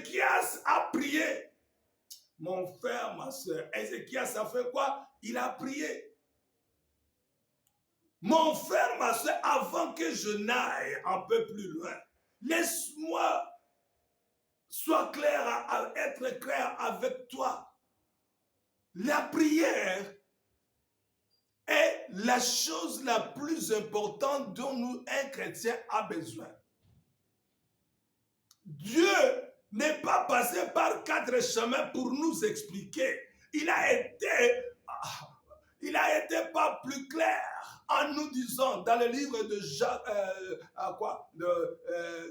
Ézéchias a prié. Mon frère, ma soeur, Ézéchias a fait quoi? Il a prié. Mon frère, ma soeur, avant que je n'aille un peu plus loin, laisse-moi être clair avec toi. La prière est la chose la plus importante dont un chrétien a besoin. Dieu n'est pas passé par 4 chemins pour nous expliquer. Il a été pas plus clair en nous disant dans le livre de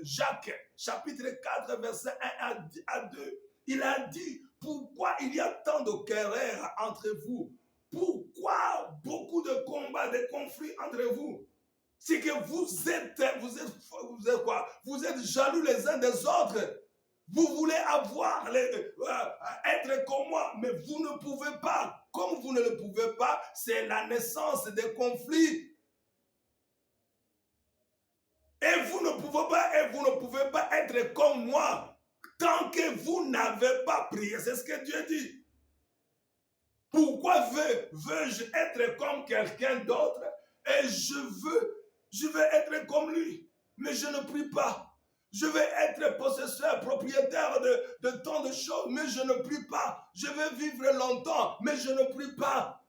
Jacques, chapitre 4, verset 1 à 2, il a dit, pourquoi il y a tant de querelles entre vous? Pourquoi beaucoup de combats, de conflits entre vous? C'est que vous êtes quoi? Vous êtes jaloux les uns des autres. Vous voulez être comme moi, mais vous ne pouvez pas. Comme vous ne le pouvez pas, c'est la naissance des conflits. Et vous ne pouvez pas être comme moi tant que vous n'avez pas prié. C'est ce que Dieu dit. Pourquoi veux-je être comme quelqu'un d'autre et je veux être comme lui, mais je ne prie pas. Je veux être possesseur, propriétaire de tant de choses, mais je ne prie pas. Je veux vivre longtemps, mais je ne prie pas.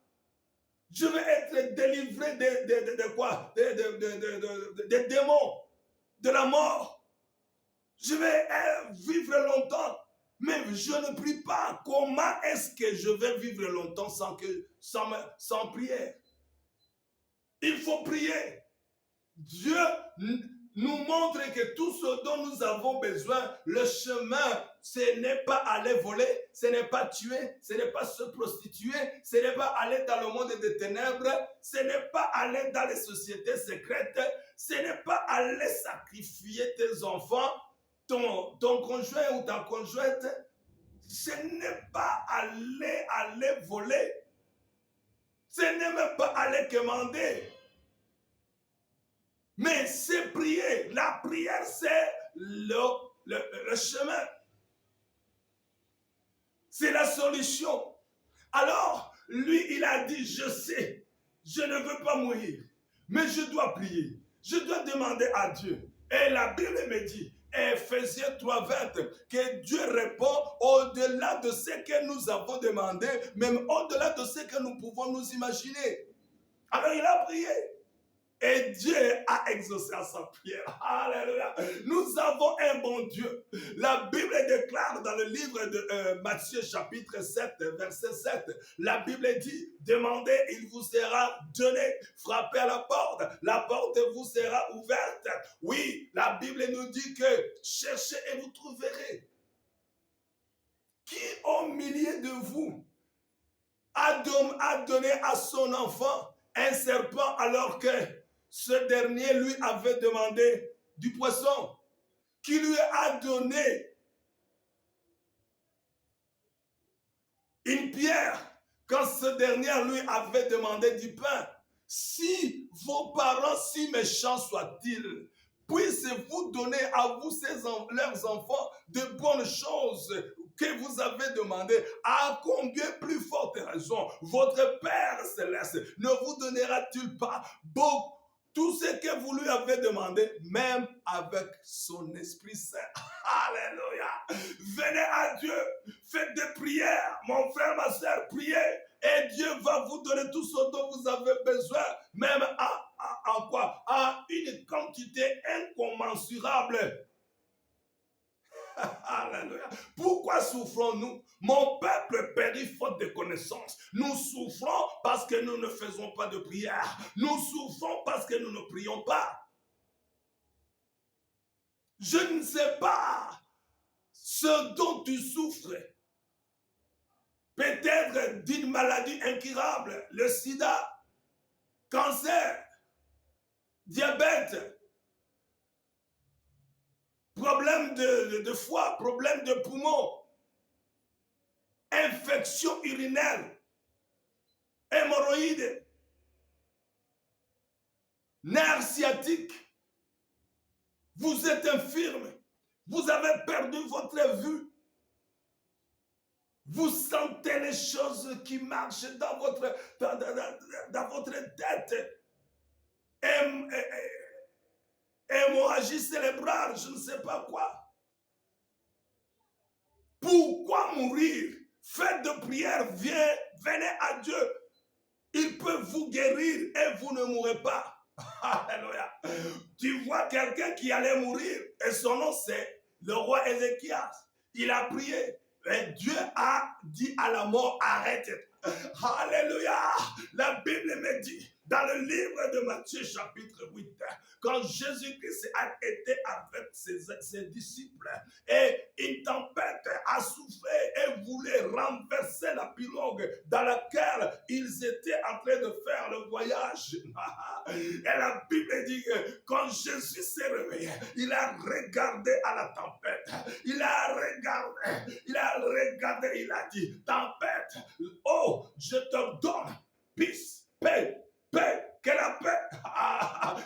Je veux être délivré des démons, de la mort. Je vais vivre longtemps, mais je ne prie pas. Comment est-ce que je vais vivre longtemps sans prière? Il faut prier. Dieu nous montre que tout ce dont nous avons besoin, le chemin, ce n'est pas aller voler, ce n'est pas tuer, ce n'est pas se prostituer, ce n'est pas aller dans le monde des ténèbres, ce n'est pas aller dans les sociétés secrètes, ce n'est pas aller sacrifier tes enfants, ton conjoint ou ta conjointe, ce n'est pas aller voler, ce n'est même pas aller commander. Mais c'est prier. La prière, c'est le chemin. C'est la solution. Alors, lui, il a dit, je sais, je ne veux pas mourir, mais je dois prier. Je dois demander à Dieu. Et la Bible me dit, Ephésiens 3:20, que Dieu répond au-delà de ce que nous avons demandé, même au-delà de ce que nous pouvons nous imaginer. Alors, il a prié. Et Dieu a exaucé à sa prière. Alléluia. Nous avons un bon Dieu. La Bible déclare dans le livre de Matthieu chapitre 7, verset 7, la Bible dit, demandez, il vous sera donné. Frappez à la porte vous sera ouverte. Oui, la Bible nous dit que cherchez et vous trouverez. Qui au milieu de vous a donné à son enfant un serpent alors que ce dernier lui avait demandé du poisson, qui lui a donné une pierre quand ce dernier lui avait demandé du pain? Si vos parents, si méchants soient-ils, puissez-vous donner à vous, leurs enfants, de bonnes choses que vous avez demandées? À combien plus forte raison votre Père Céleste ne vous donnera-t-il pas beaucoup? Tout ce que vous lui avez demandé, même avec son Esprit Saint. Alléluia. Venez à Dieu. Faites des prières. Mon frère, ma soeur, priez. Et Dieu va vous donner tout ce dont vous avez besoin. Même à une quantité incommensurable. Alléluia. Pourquoi souffrons-nous? Mon peuple périt faute de connaissance. Nous souffrons parce que nous ne faisons pas de prière. Nous souffrons parce que nous ne prions pas. Je ne sais pas ce dont tu souffres. Peut-être d'une maladie incurable, le sida, cancer, diabète, problème de foie, problème de poumon, infection urinaire, hémorroïdes, nerfs sciatiques. Vous êtes infirme, vous avez perdu votre vue, Vous sentez les choses qui marchent dans votre, dans votre tête. Hémorragie cérébrale, je ne sais pas quoi. Pourquoi mourir? Faites de prière, venez à Dieu. Il peut vous guérir et vous ne mourrez pas. Alléluia. Tu vois quelqu'un qui allait mourir et son nom c'est le roi Ézéchias. Il a prié et Dieu a dit à la mort, arrête. Alléluia. La Bible me dit dans le livre de Matthieu chapitre 8, quand Jésus-Christ a été avec ses disciples et une tempête a soufflé et voulait renverser la pirogue dans laquelle ils étaient en train de faire le voyage. Et la Bible dit que quand Jésus s'est réveillé, il a regardé à la tempête. Il a regardé, il a dit, tempête, oh, je te donne peace, paix, que la paix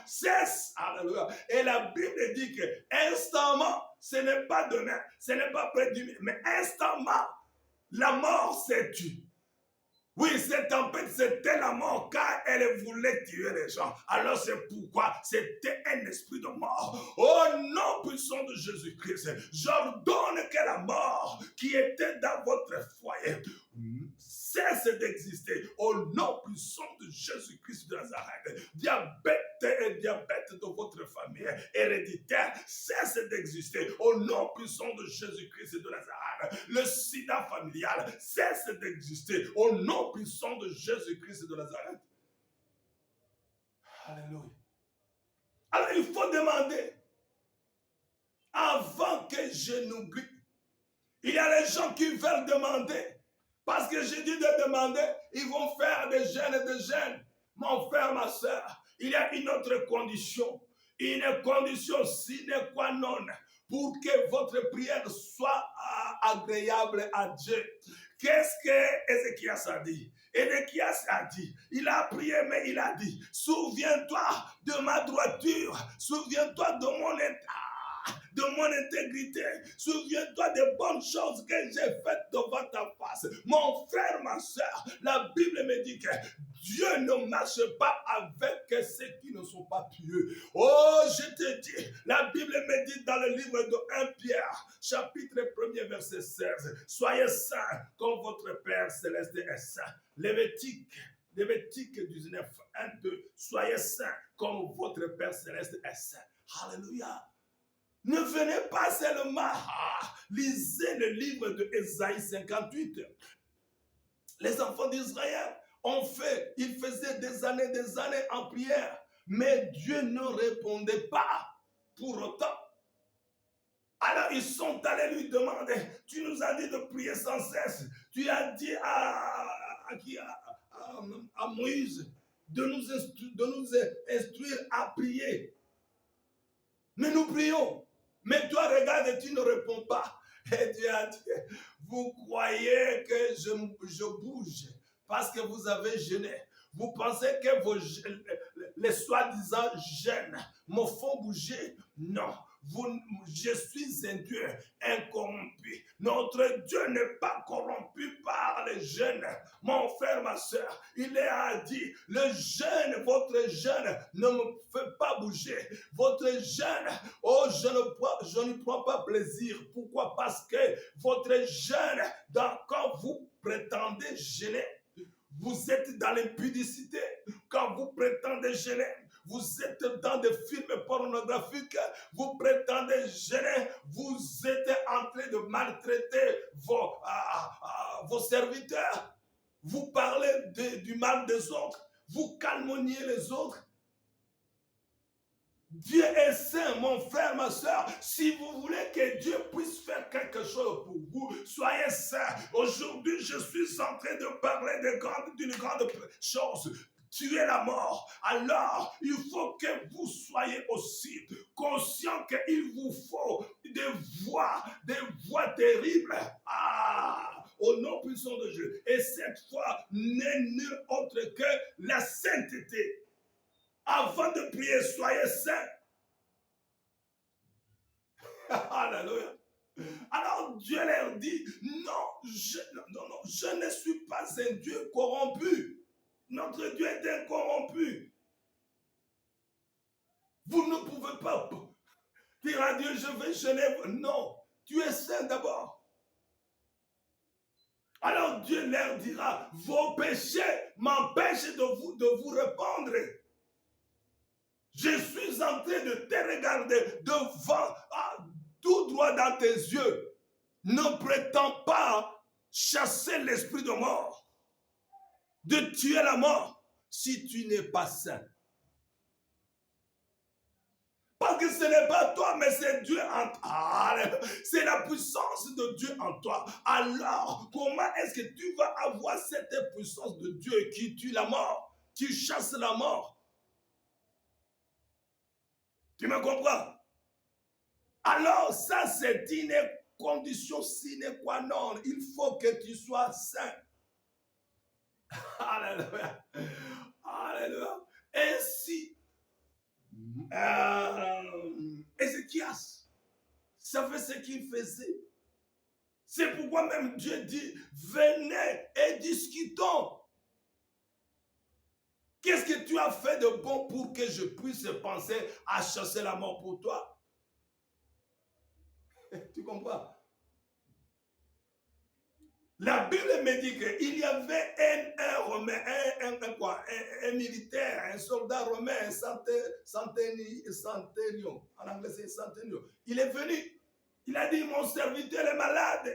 cesse. Alléluia. Et la Bible dit que instamment, ce n'est pas demain, ce n'est pas près du midi, mais instamment, la mort s'est tue. Oui, cette tempête, c'était la mort, car elle voulait tuer les gens. Alors c'est pourquoi c'était un esprit de mort. Au nom puissant de Jésus-Christ, j'ordonne que la mort qui était dans votre foyer cesse d'exister. Au nom puissant de Jésus-Christ de Nazareth, diabète de votre famille héréditaire cesse d'exister. Au nom puissant de Jésus-Christ de Nazareth, le sida familial cesse d'exister. Au nom puissant de Jésus-Christ de Nazareth. Alléluia. Alors il faut demander avant que je n'oublie. Il y a les gens qui veulent demander. Parce que j'ai dit de demander, ils vont faire des jeûnes. Mon frère, ma soeur, il y a une autre condition. Une condition sine qua non pour que votre prière soit agréable à Dieu. Qu'est-ce que Ézéchias a dit? Ézéchias a dit, il a prié, mais il a dit, souviens-toi de ma droiture, souviens-toi de mon état, de mon intégrité. Souviens-toi des bonnes choses que j'ai faites devant ta face. Mon frère, ma soeur, la Bible me dit que Dieu ne marche pas avec ceux qui ne sont pas pieux. Oh, je te dis, la Bible me dit dans le livre de 1 Pierre, chapitre 1er, verset 16, soyez saints comme votre Père céleste est saint. Lévitique 19, 1, 2, soyez saints comme votre Père céleste est saint. Alléluia. Ne venez pas seulement, lisez le livre de Ésaïe 58. Les enfants d'Israël ils faisaient des années en prière, mais Dieu ne répondait pas pour autant. Alors ils sont allés lui demander, tu nous as dit de prier sans cesse, tu as dit à Moïse de nous instruire à prier. Mais nous prions. Mais toi, regarde, tu ne réponds pas. Et Dieu a dit, vous croyez que je bouge parce que vous avez jeûné. Vous pensez que les soi-disant jeûnes me font bouger? Non. Je suis un Dieu incorrompu. Notre Dieu n'est pas corrompu par les jeûnes. Mon frère, ma soeur, il a dit, le jeûne, votre jeûne ne me fait pas bouger. Votre jeûne, oh, je ne prends pas plaisir. Pourquoi? Parce que votre jeûne, quand vous prétendez jeûner, vous êtes dans l'impudicité. Quand vous prétendez jeûner, vous êtes dans des films pornographiques, vous prétendez jeûner, vous êtes en train de maltraiter vos serviteurs. Vous parlez du mal des autres, vous calomniez les autres. Dieu est saint, mon frère, ma soeur. Si vous voulez que Dieu puisse faire quelque chose pour vous, soyez saint. Aujourd'hui, je suis en train de parler d'une grande chose. Tuer la mort. Alors, il faut que vous soyez aussi conscient qu'il vous faut des voix terribles. Au nom puissant de Dieu. Et cette foi n'est nulle autre que la sainteté. Avant de prier, soyez saints. Alléluia. Alors Dieu leur dit, non, je ne suis pas un Dieu corrompu. Notre Dieu est incorrompu. Vous ne pouvez pas dire à Dieu, je vais jeûner. Non, tu es saint d'abord. Alors Dieu leur dira, vos péchés m'empêchent de vous répondre. Je suis en train de te regarder devant, tout droit dans tes yeux. Ne prétends pas chasser l'esprit de mort, de tuer la mort, si tu n'es pas saint. Parce que ce n'est pas toi, mais c'est Dieu en toi. C'est la puissance de Dieu en toi. Alors, comment est-ce que tu vas avoir cette puissance de Dieu qui tue la mort, qui chasse la mort? Tu me comprends? Alors, ça, c'est une condition sine qua non. Il faut que tu sois saint. Alléluia. Alléluia. Ainsi, Ézéchias savait ce qu'il faisait. C'est pourquoi même Dieu dit, venez et discutons. Qu'est-ce que tu as fait de bon pour que je puisse penser à chasser la mort pour toi? Tu comprends? La Bible me dit qu'il y avait un Romain, un militaire, un soldat romain, un centurion. En anglais, c'est centurion. Il est venu. Il a dit, mon serviteur est malade.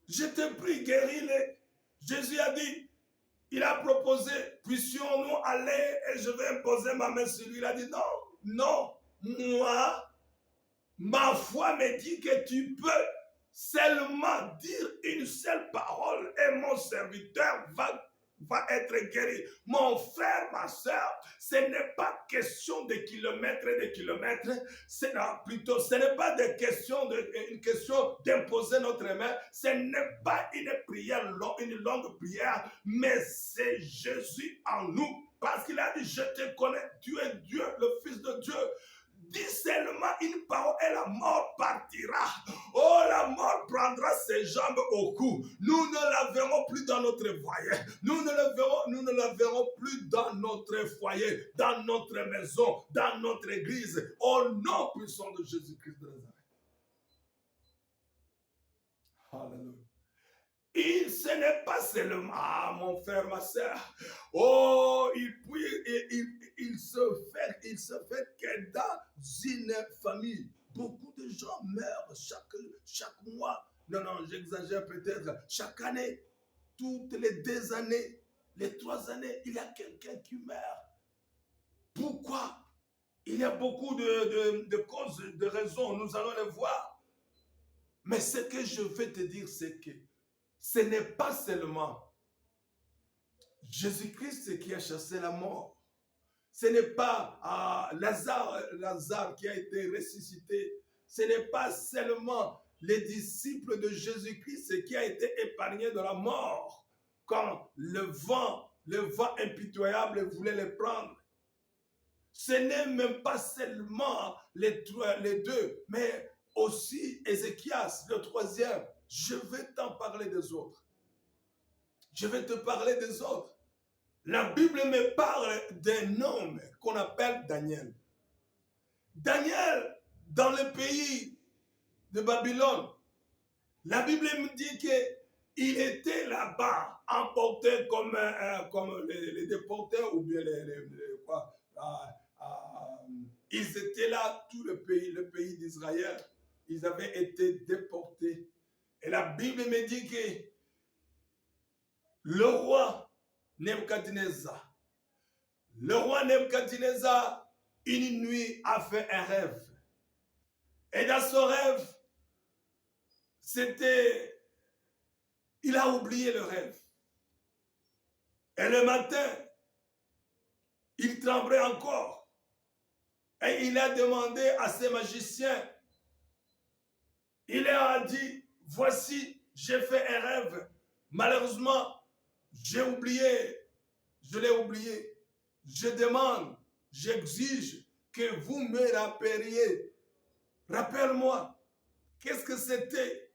Je te prie, guéris-le. Jésus a dit, il a proposé, puissions-nous aller et je vais imposer ma main sur lui. Il a dit, non, non, moi, ma foi me dit que tu peux seulement dire une seule parole et mon serviteur va être guéri. Mon frère, ma soeur, ce n'est pas question de kilomètres et de kilomètres, plutôt ce n'est pas une question d'imposer notre main, ce n'est pas une prière, une longue prière, mais c'est Jésus en nous, parce qu'il a dit, je te connais, tu es Dieu, le Fils de Dieu. Dis seulement une parole et la mort partira. Oh, la mort prendra ses jambes au cou. Nous ne la verrons plus dans notre foyer. Nous ne la verrons plus dans notre foyer, dans notre maison, dans notre église. Au nom puissant de Jésus-Christ de Nazareth. Alléluia. Ce n'est pas seulement, mon frère, ma soeur. Oh, il se fait que dans une famille, beaucoup de gens meurent chaque mois. Non, j'exagère peut-être. Chaque année, toutes les 2 années, les 3 années, il y a quelqu'un qui meurt. Pourquoi? Il y a beaucoup de causes, de raisons. Nous allons les voir. Mais ce que je vais te dire, c'est que ce n'est pas seulement Jésus-Christ qui a chassé la mort. Ce n'est pas Lazare qui a été ressuscité. Ce n'est pas seulement les disciples de Jésus-Christ qui a été épargné de la mort quand le vent impitoyable voulait les prendre. Ce n'est même pas seulement les deux, mais aussi Ézéchias, le 3e. Je vais t'en parler des autres. Je vais te parler des autres. La Bible me parle d'un homme qu'on appelle Daniel. Daniel, dans le pays de Babylone, la Bible me dit qu'il était là-bas, emporté comme les déportés ou bien ils étaient là, tout le pays d'Israël. Ils avaient été déportés. Et la Bible me dit que le roi Nebuchadnezzar, une nuit a fait un rêve. Et dans ce rêve, il a oublié le rêve. Et le matin, il tremblait encore. Et il a demandé à ses magiciens, il leur a dit, voici, j'ai fait un rêve. Malheureusement, je l'ai oublié. Je demande, j'exige que vous me rappeliez. Rappelle-moi, qu'est-ce que c'était?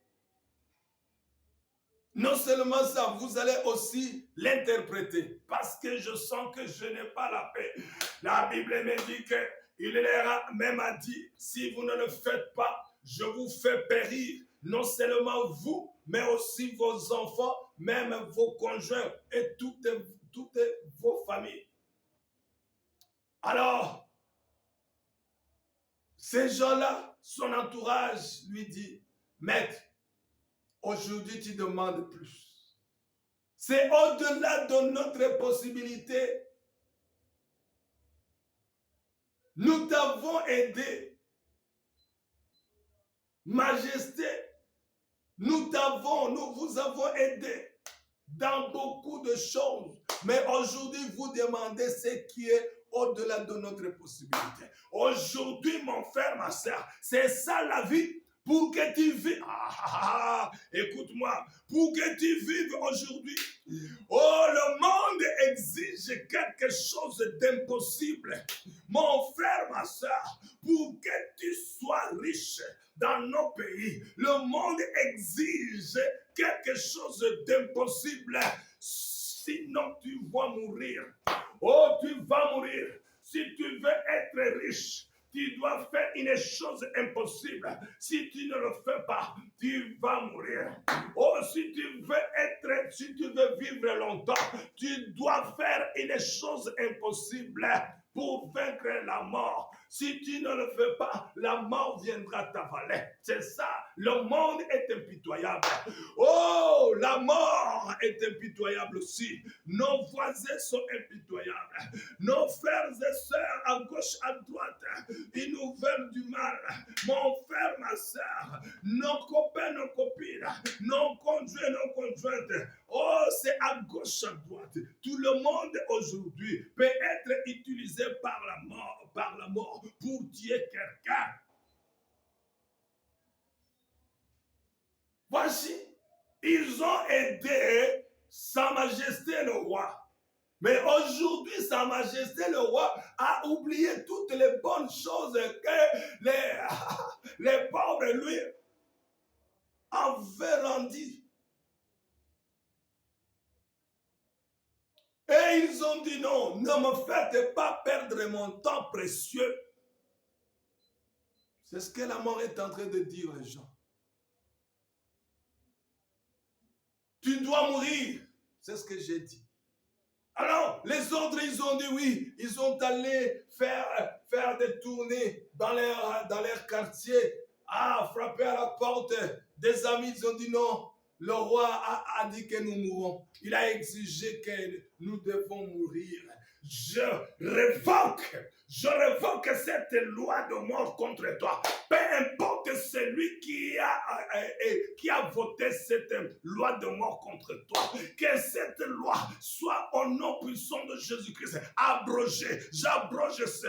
Non seulement ça, vous allez aussi l'interpréter. Parce que je sens que je n'ai pas la paix. La Bible me dit qu'il leur a même dit, si vous ne le faites pas, je vous fais périr. Non seulement vous, mais aussi vos enfants, même vos conjoints et toutes vos familles. Alors, ces gens-là, son entourage lui dit, maître, aujourd'hui tu demandes plus. C'est au-delà de notre possibilité. Nous t'avons aidé. Majesté, nous vous avons aidé dans beaucoup de choses. Mais aujourd'hui, vous demandez ce qui est au-delà de notre possibilité. Aujourd'hui, mon frère, ma soeur, c'est ça la vie. Pour que tu vives, écoute-moi, pour que tu vives aujourd'hui, oh, le monde exige quelque chose d'impossible. Mon frère, ma soeur, pour que tu sois riche dans nos pays, le monde exige quelque chose d'impossible. Sinon, tu vas mourir. Oh, tu vas mourir. Si tu veux être riche, tu dois faire une chose impossible. Si tu ne le fais pas, tu vas mourir. Oh, si tu veux vivre longtemps, tu dois faire une chose impossible pour vaincre la mort. Si tu ne le fais pas, la mort viendra t'avaler. C'est ça. Le monde est impitoyable. Oh, la mort est impitoyable aussi. Nos voisins sont impitoyables. Nos frères et sœurs à gauche, à droite, ils nous veulent du mal. Mon frère, ma sœur, nos copains, nos copines, nos conjoints, nos conjointes. Oh, c'est à gauche, à droite. Tout le monde aujourd'hui peut être utilisé par la mort pour tuer quelqu'un. Voici, ils ont aidé Sa Majesté le roi. Mais aujourd'hui, Sa Majesté le roi a oublié toutes les bonnes choses que les pauvres lui avaient rendues. Et ils ont dit non, ne me faites pas perdre mon temps précieux. C'est ce que la mort est en train de dire aux gens. Tu dois mourir. C'est ce que j'ai dit. Alors, les autres, ils ont dit oui. Ils sont allés faire des tournées dans leur quartier, frapper à la porte des amis. Ils ont dit non. Le roi a dit que nous mourrons. Il a exigé que nous devons mourir. Je révoque cette loi de mort contre toi. Peu importe celui qui a voté cette loi de mort contre toi. Que cette loi soit au nom puissant de Jésus-Christ abrogée. J'abroge ce.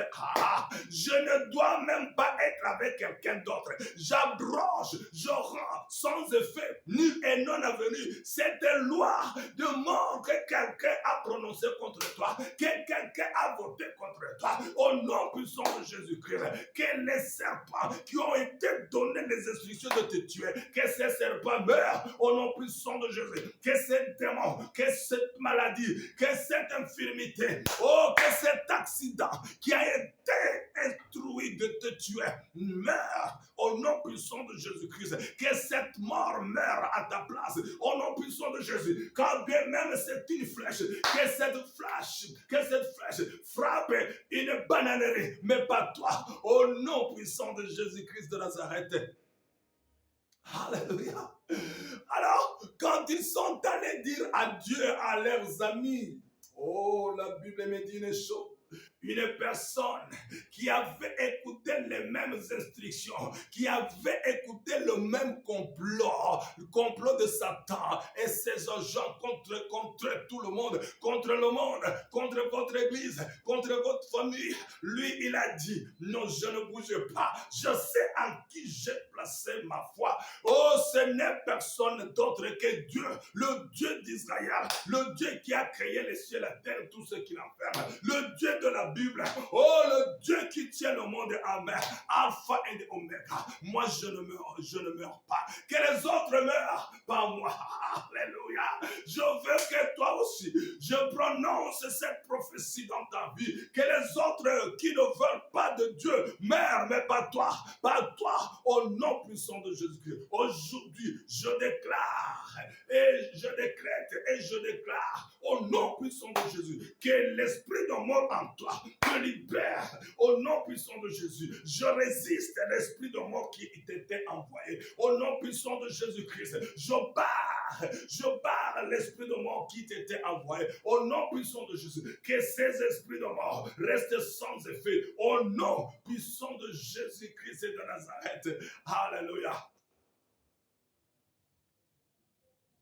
Je ne dois même pas être avec quelqu'un d'autre. J'abroge, je rends sans effet nul et non avenu cette loi de mort que quelqu'un a prononcée contre toi. Que quelqu'un a voté contre toi, au nom puissant de Jésus-Christ, que les serpents qui ont été donnés les instructions de te tuer, que ces serpents meurent au nom puissant de Jésus, que ces démons, que cette maladie, que cette infirmité, oh, que cet accident qui a été instruit de te tuer meurt au nom puissant de Jésus-Christ, que cette mort meure à ta place au nom puissant de Jésus, quand bien même c'est une flèche, que cette flèche frappe une bananerie, mais pas toi, au nom puissant de Jésus-Christ de Nazareth. Alléluia. Alors, quand ils sont allés dire adieu à leurs amis, oh, la Bible me dit une chose. Une personne qui avait écouté les mêmes instructions, qui avait écouté le même complot, le complot de Satan et ses agents contre tout le monde, contre votre église, contre votre famille. Lui, il a dit, non, je ne bouge pas. Je sais en qui j'ai placé ma foi. Oh, ce n'est personne d'autre que Dieu, le Dieu d'Israël, le Dieu qui a créé les cieux, la terre, tout ce qui l'enferme, le Dieu de la Bible, oh le Dieu qui tient le monde en main, Alpha et Oméga. Moi je ne meurs pas. Que les autres meurent, pas moi. Alléluia. Je veux que toi aussi, je prononce cette prophétie dans ta vie. Que les autres qui ne veulent pas de Dieu meurent, mais pas toi. Pas toi, au nom puissant de Jésus-Christ. Aujourd'hui, je déclare et je décrète et je déclare au nom puissant de Jésus que l'esprit de mort en toi te libère. Au nom puissant de Jésus, je résiste à l'esprit de mort qui t'était envoyé. Au nom puissant de Jésus-Christ, je barre l'esprit de mort qui t'était envoyé. Au nom puissant de Jésus, que ces esprits de mort restent sans effet. Au nom puissant de Jésus-Christ de Nazareth. Alléluia.